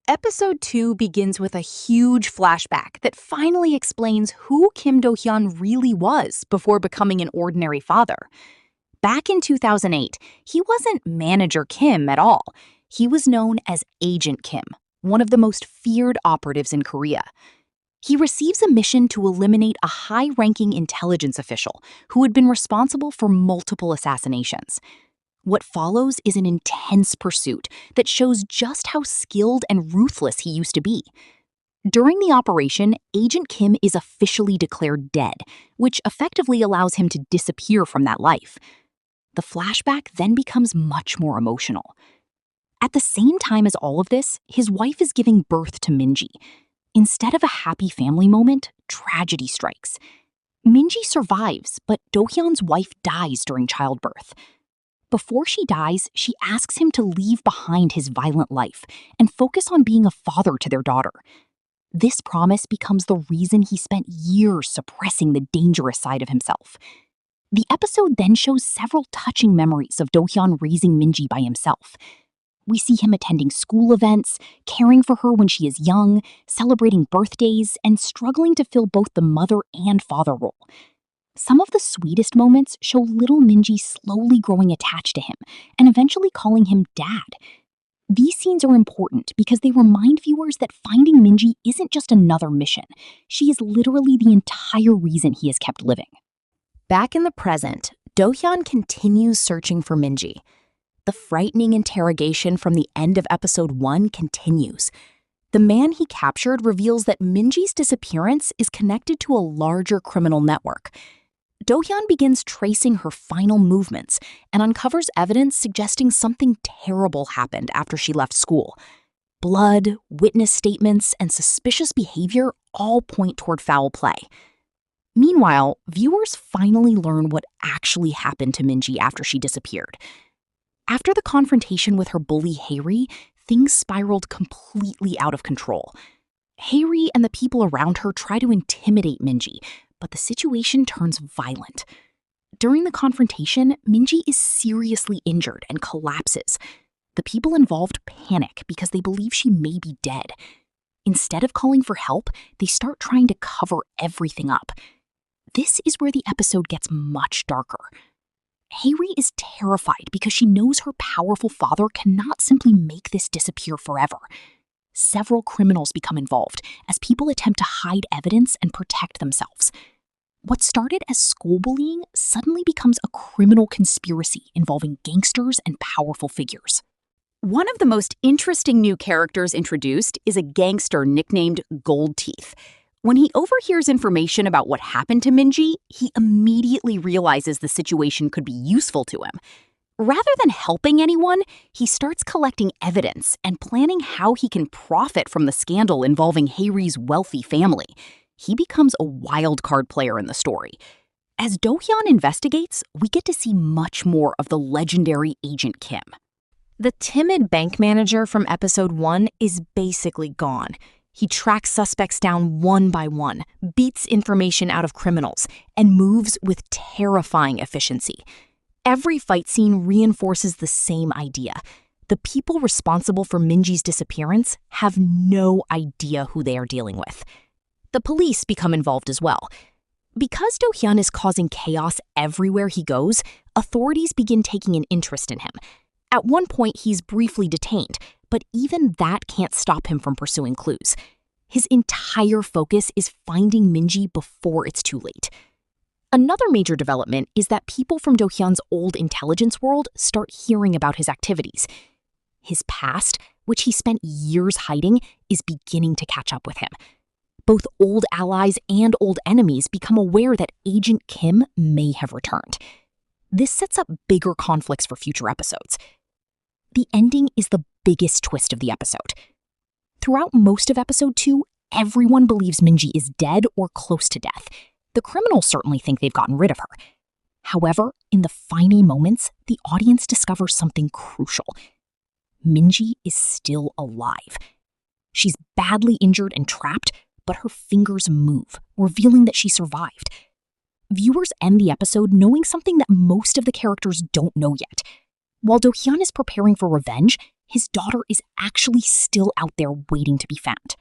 Episode 2 begins with a huge flashback that finally explains who Kim Do-hyeon really was before becoming an ordinary father. Back in 2008, he wasn't Manager Kim at all. He was known as Agent Kim, one of the most feared operatives in Korea. He receives a mission to eliminate a high-ranking intelligence official who had been responsible for multiple assassinations. What follows is an intense pursuit that shows just how skilled and ruthless he used to be. During the operation, Agent Kim is officially declared dead, which effectively allows him to disappear from that life. The flashback then becomes much more emotional. At the same time as all of this, his wife is giving birth to Minji. Instead of a happy family moment, tragedy strikes. Minji survives, but Do-hyeon's wife dies during childbirth. Before she dies, she asks him to leave behind his violent life and focus on being a father to their daughter. This promise becomes the reason he spent years suppressing the dangerous side of himself. The episode then shows several touching memories of Do-hyeon raising Minji by himself. We see him attending school events, caring for her when she is young, celebrating birthdays, and struggling to fill both the mother and father role. Some of the sweetest moments show little Minji slowly growing attached to him and eventually calling him dad. These scenes are important because they remind viewers that finding Minji isn't just another mission. She is literally the entire reason he has kept living. Back in the present, Do-hyeon continues searching for Minji. The frightening interrogation from the end of episode 1 continues. The man he captured reveals that Minji's disappearance is connected to a larger criminal network. Do-hyeon begins tracing her final movements and uncovers evidence suggesting something terrible happened after she left school. Blood, witness statements, and suspicious behavior all point toward foul play. Meanwhile, viewers finally learn what actually happened to Minji after she disappeared. After the confrontation with her bully Haeri, things spiraled completely out of control. Haeri and the people around her try to intimidate Minji, but the situation turns violent. During the confrontation, Minji is seriously injured and collapses. The people involved panic because they believe she may be dead. Instead of calling for help, they start trying to cover everything up. This is where the episode gets much darker. Haeri is terrified because she knows her powerful father cannot simply make this disappear forever. Several criminals become involved as people attempt to hide evidence and protect themselves. What started as school bullying suddenly becomes a criminal conspiracy involving gangsters and powerful figures. One of the most interesting new characters introduced is a gangster nicknamed Gold Teeth. When he overhears information about what happened to Minji, he immediately realizes the situation could be useful to him. Rather than helping anyone, he starts collecting evidence and planning how he can profit from the scandal involving Haeri's wealthy family. He becomes a wild card player in the story. As Do-hyeon investigates, we get to see much more of the legendary Agent Kim. The timid bank manager from episode 1 is basically gone. He tracks suspects down one by one, beats information out of criminals, and moves with terrifying efficiency. Every fight scene reinforces the same idea. The people responsible for Minji's disappearance have no idea who they are dealing with. The police become involved as well. Because Do-hyeon is causing chaos everywhere he goes, authorities begin taking an interest in him. At one point, he's briefly detained, but even that can't stop him from pursuing clues. His entire focus is finding Minji before it's too late. Another major development is that people from Do-hyeon's old intelligence world start hearing about his activities. His past, which he spent years hiding, is beginning to catch up with him. Both old allies and old enemies become aware that Agent Kim may have returned. This sets up bigger conflicts for future episodes. The ending is the biggest twist of the episode. Throughout most of episode 2, everyone believes Minji is dead or close to death. The criminals certainly think they've gotten rid of her. However, in the final moments, the audience discovers something crucial. Minji is still alive. She's badly injured and trapped, but her fingers move, revealing that she survived. Viewers end the episode knowing something that most of the characters don't know yet. While Do-hyeon is preparing for revenge, his daughter is actually still out there waiting to be found.